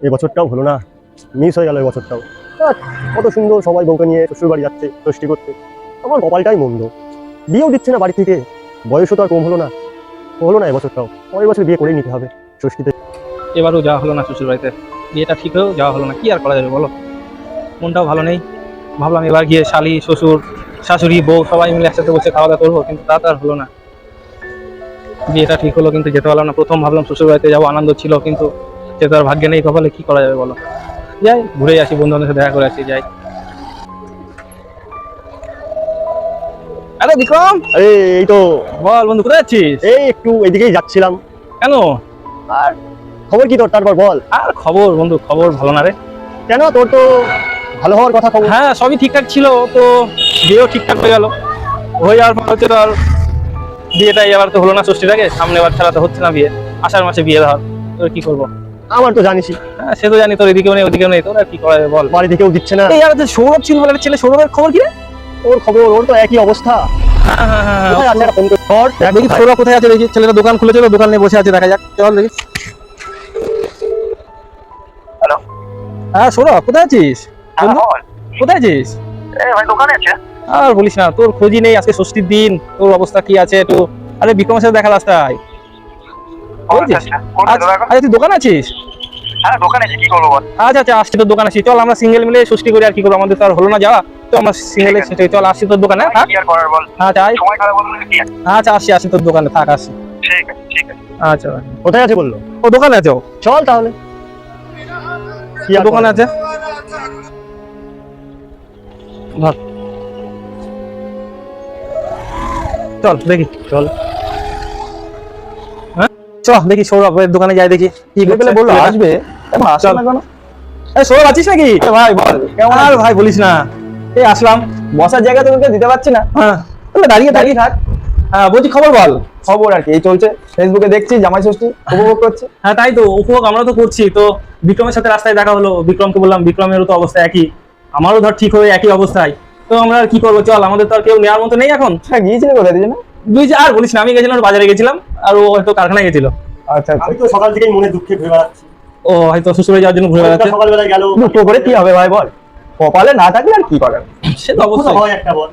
এবছরটাও হলো না, মিস হয়ে গেল এবছরটাও। কত সুন্দর সবাই বউকে নিয়ে শ্বশুর বাড়ি যাচ্ছে ষষ্ঠী করতে, আমার কপালটাই মন্দ। বিয়েও দিচ্ছে না বাড়ি থেকে, বয়সও তো আর কম হলো না এবছরটাও। পরের বছর বিয়ে করেই নিতে হবে ষষ্ঠীতে। এবারও যাওয়া হলো না শ্বশুর বাড়িতে, বিয়েটা ঠিক হয়েও যাওয়া হলো না, কি আর করা যাবে বলো। মনটাও ভালো নেই, ভাবলাম এবার গিয়ে শালি শ্বশুর শাশুড়ি বউ সবাই মিলে একসাথে বসে খাওয়া দাওয়া করবো, কিন্তু তা তো আর হলো না। বিয়েটা ঠিক হলো কিন্তু যেতে পারলাম না। প্রথম ভাবলাম শ্বশুর বাড়িতে যাবো, আনন্দ ছিল, কিন্তু যেতে আর ভাগ্যে নেই, কপালে কি করা যাবে বলো। যাই ঘুরে আসি, বন্ধু বান্ধবের সাথে দেখা করে আসি, যাই। আরে বিক্রম, আরে এই তো, বল বন্ধু, কোথায় যাচ্ছিস? এই একটু এদিকেই যাচ্ছিলাম। কেন? আর খবর কি তোর, তারপর বল। আর খবর বন্ধু, খবর ভালো না রে। কেন, তোর তো ভালো হওয়ার কথা খবর। হ্যাঁ, সবই ঠিকঠাক ছিল, তো বিয়েও ঠিকঠাক হয়ে গেল। হয়ে যাওয়ার পর হচ্ছে তো আর বিয়েটা এবার তো হলো না ষষ্ঠীটাকে, সামনে এবার ছাড়া তো হচ্ছে না বিয়ে, আষাঢ় মাসে বিয়ে ধর, তোর কি করবো। আমার তো জানিসই, হ্যাঁ সে তো জানি, তোর এদিকেও নেই ওদিকেও নেই, তোর আর কি করা যাবে বল। বাড়ি থেকেও দিচ্ছে না। এই আর যে সৌরভ ছিল বলে একটা ছেলে, সৌরভের খবর কি রে? ওর খবর, ওর তো একই অবস্থা। হ্যাঁ হ্যাঁ হ্যাঁ কোথায় আছে, একটা ফোন করে ধর, দেখ দেখি কোথায়। সৌরভ কোথায় আছে, দেখি ছেলেটা দোকান খুলেছিল, দোকান নিয়ে বসে আছে, দেখা যাক, চল দেখি। হ্যালো। হ্যাঁ সৌরভ, কোথায় আছিস বন্ধু? কোথায় আছিস? ভাই দোকানে আছে। আর বলিস না, তোর খোঁজই নেই, আজকে ষষ্ঠীর দিন, তোর অবস্থা কি আছে একটু। আরে বিক্রমের সাথে দেখা রাস্তায়। বুঝছিস? আচ্ছা তুই দোকান আছিস? হ্যাঁ দোকানে আছি, কি করবো বল। আচ্ছা আচ্ছা, আসছি তোর দোকানে, আসছি, চল আমরা সিঙ্গেল মিলে ষষ্ঠী করি, আর কি করবো, আমাদের তো আর হলো না যাওয়া, তো আমরা সিঙ্গেলে সেটা, চল আসছি তোর দোকানে। হ্যাঁ কি আর করার বল, আচ্ছা সময় খারাপ বলবো কি আর। আচ্ছা, আসছি আসছি তোর দোকানে, থাক, আসছি। ঠিক আছে ঠিক আছে। আচ্ছা, কোথায় আছে বললো? ও দোকানে আছে, ও চল তাহলে। কি আর দোকানে করার? আছে, ধর, চল দেখি, চল। চল দেখি সৌরভের দোকানে যাই, দেখি কি করছে। বললো ছেলেটা। আসবে, চল। এই সৌরভ আছিস নাকি? ভাই বল, কেমন আর আছিস? ভাই বলিস না, এই আসলাম। বসার জায়গা তোকে দিতে পারছি না। হ্যাঁ তাহলে দাঁড়িয়ে দাঁড়িয়ে থাক। হ্যাঁ বলছি, খবর বল। খবর আর কি, এই চলছে, ফেসবুকে দেখছি জামাই ষষ্ঠী উপভোগ করছে। হ্যাঁ তাই তো, উপভোগ আমরা তো করছি, তো বিক্রমের সাথে রাস্তায় দেখা হলো, বিক্রমকে বললাম, বিক্রমেরও তো অবস্থা একই, আমারও ধর ঠিক হয়ে একই অবস্থায়, তো আমরা আর কি করবো, চল, আমাদের তো আর কেউ নেওয়ার মতো নেই এখন। হ্যাঁ গিয়েছিলে কোথায় দিদি না? আর বলিস না, আমি গেছিলাম বাজারে গেছিলাম, আর ও হয়তো কারখানায় গেছিল। আচ্ছা আচ্ছা, আমি তো সকাল থেকেই মনে দুঃখে ঘুরে বেড়াচ্ছি। ও হয়তো শ্বশুরে যাওয়ার জন্য ঘুরে বেড়াচ্ছে। সকালবেলায় গেল, দুঃখ করে কি হবে ভাই বল, কপালে না থাকলে আর কি করার। সে তো অবশ্যই হয় একটা বল,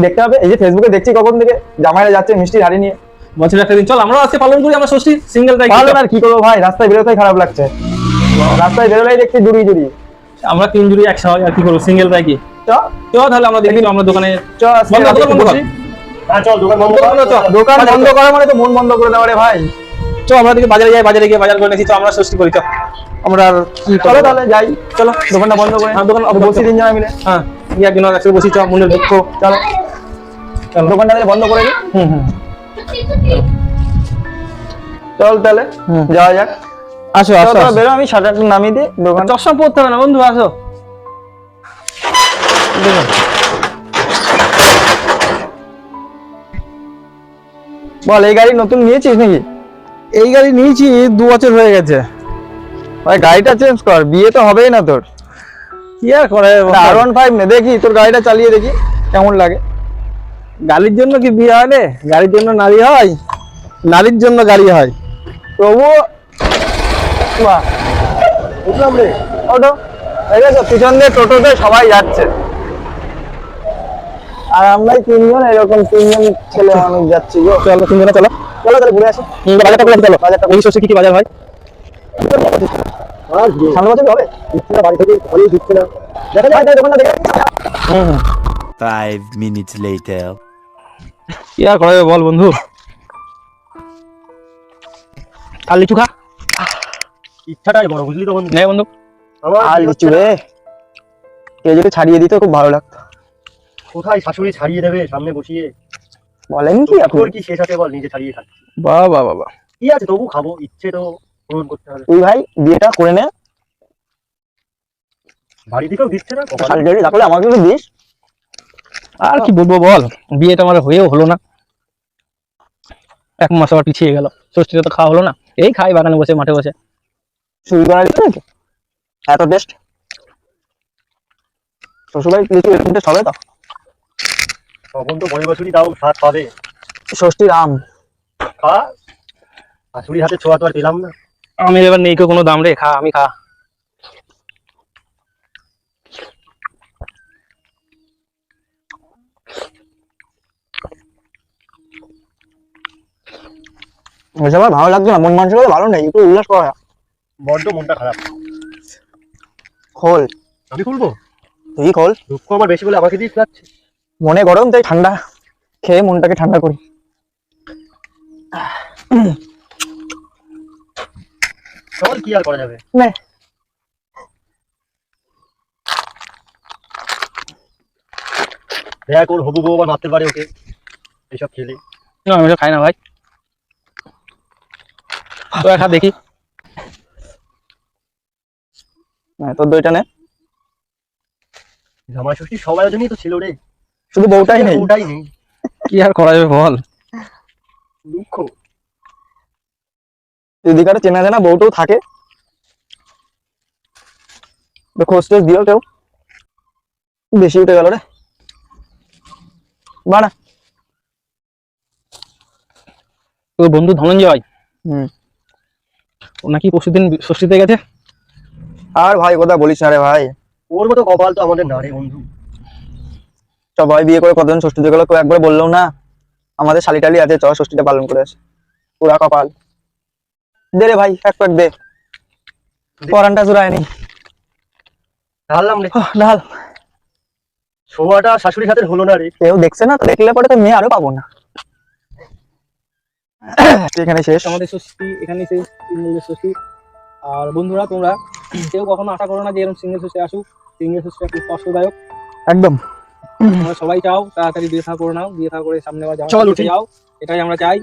দেখতে হবে। এই যে ফেসবুকে দেখছি কখন থেকে জামাইরা যাচ্ছে মিষ্টির হাড়ি নিয়ে। বছরের একটা দিন, চল আমরাও আজকে পালন করি, আমরা ষষ্ঠী সিঙ্গেল তাই ভালো আর কি করবো ভাই, রাস্তায় বেরোতেই খারাপ লাগছে, রাস্তায় বেরোলেই দেখছি জুড়ি জুড়ি। আমরা তিন জুড়ি একসাথে, আর কি করবো, সিঙ্গেল তাই কি। চ চ তাহলে আমরা দেখি, আমরা দোকানে চ আজকে বন্ধ, রাতে দোকান বন্ধ কর। বসি। হ্যাঁ চল, দোকান বন্ধ কর। চ, দোকান বন্ধ করা মানে তো মন বন্ধ করে দেওয়া রে ভাই। চ আমরা দেখি বাজারে যাই, বাজারে গিয়ে বাজার করে নিয়েছি, চ আমরা ষষ্ঠী করি, চ আমরা আর কি চলো করবো। তাহলে যাই, চলো দোকানটা বন্ধ করে। হ্যাঁ, দোকান বসি তিন জনা মিলে। হ্যাঁ গিয়ে একদিন একসাথে বসি, চ মনের দুঃখ। চলো চলো। দোকানটা তাহলে বন্ধ করে দিই। হুম। চল তাহলে হুম। যাওয়া যাক। আসো চলো আসো, তোরা আসো। বেরো, আমি শাটারটা নামিয়ে দিই দোকান। চশমা পড়তে হবে না বন্ধু, আসো। দেখো, বল, এই গাড়ি নতুন নিয়েছিস নাকি? এই গাড়ি নিয়েছি 2 বছর হয়ে গেছে। ভাই গাড়িটা চেঞ্জ কর, বিয়ে তো হবেই না তোর। কি আর করে, R15 নে, দেখি তোর গাড়িটা চালিয়ে দেখি কেমন লাগে। গাড়ির জন্য কি বিয়ে হয় রে? গাড়ির জন্য নারী হয়, নারীর জন্য গাড়ি হয়। তবু বাহ, বুঝলাম রে। অটো এই দেখো, পিছন দিয়ে টোটোতে সবাই যাচ্ছে, আর আমরাই তিনজন, এরকম তিনজন ছেলে মানুষ যাচ্ছি গো। চলো তিনজনে চলো। চলো তাহলে ঘুরে আসি। বাজারটা করে চলো, বাজারটা এই ষষ্ঠী কি কি বাজার হয়। সামনে বছর হবে, দিচ্ছে না বাড়ি থেকে, বলেই দিচ্ছে না। দেখা যায় তাই দোকানটা দেখে। 5 minutes later. কি আর করা যাবে বল বন্ধু। আর লিচু খা, ইচ্ছাটাই বড়, বুঝলি তো বন্ধু। নে বন্ধু। আমার আর লিচু রে, কেউ যদি ছাড়িয়ে দিত খুব ভালো লাগতো। কোথায় শাশুড়ি ছাড়িয়ে দেবে সামনে বসিয়ে, বলেন কি আপনি? তোর কি শেষ আছে বল, নিজে ছাড়িয়ে খাচ্ছি। বাবা বাবা, কি আছে, তবু খাবো, ইচ্ছে তো পূরণ করতে হবে। তুই ভাই বিয়েটা করে নে, বাড়ি থেকেও দিচ্ছে না, শাশুড়ি তাহলে আমাকে একটু দিস। আর কি বলবো বল, বিয়েটা আমার হয়েও হলো না, 1 মাস আবার পিছিয়ে গেল, ষষ্ঠীটা তো খাওয়া হলো না। এই খাই বাগানে বসে, মাঠে বসে। শুরু করা যেত নাকি এত টেস্ট? শ্বশুরবাড়ি লিচু এরকম টেস্ট হবে তো? তখন তো পরের বছরই তাও স্বাদ পাবে। ষষ্ঠীর আম খা, শাশুড়ির হাতে ছোঁয়া তো আর পেলাম না। আমি এবার নেই কোনো দাম রে, খা, আমি খা। ওইসব আর ভালো লাগছে না, মন মানসিকতা ভালো নেই, একটু উল্লাস করা। বড্ড মনটা খারাপ। খোল, আমি খুলবো? তুই খোল। দুঃখ আমার বেশি বলে আমাকে দিয়ে ফেলাচ্ছে। মনে গরম তাই ঠান্ডা খেয়ে মনটাকে ঠান্ডা করি। চল, কি আর করা যাবে। নে। দেখ, ওর হবু বউ আবার মারতে পারে ওকে এইসব খেলে। না, আমি তো খাই না ভাই, তো এক হাত দেখি। তোর দইটা নে। জামাই ষষ্ঠী সবার জন্যই তো ছিল রে, শুধু বউটাই নেই। ওটাই নেই। কি আর করা যাবে বল। দুঃখ। যদি কারো চেনা জানা বউটাও থাকে, খোঁজ টোজ দিও কেউ। বেশি উঠে গেল রে, বানা। তোর বন্ধু ধনঞ্জয়, হুম। ও নাকি পরশুদিন ষষ্ঠীতে গেছে। আর ভাই কথা বলিস না রে ভাই, ওর মতো কপাল তো আমাদের না রে বন্ধু। সবাই বিয়ে করে কতজন ষষ্ঠীতে গেল, কেউ একবার বললো না আমাদের শালি টালি আছে, চ ষষ্ঠীটা পালন করে আসে। পুরা কপাল। দে রে ভাই, এক প্যাক দে, পরানটা জুড়ায়নি। ঢাললাম রে। ঢাল। শোয়াটা শাশুড়ির হাতের হলো না রে। কেউ দেখছে না তো, দেখলে পরে তো মেয়ে আরো পাবো না। এখানে শেষ। আমাদের ষষ্ঠী এখানেই শেষ, সিঙ্গেলের ষষ্ঠী। আর বন্ধুরা, তোমরা কেউ কখনো আশা করো না যে এরকম সিঙ্গেল ষষ্ঠী আসুক। সিঙ্গেল ষষ্ঠী খুব কষ্টদায়ক। একদম। তোমরা সবাই চাও তাড়াতাড়ি বিয়ে থা করে নাও, বিয়ে থা করে সামনে আবার চল উঠি। যাও, এটাই আমরা চাই।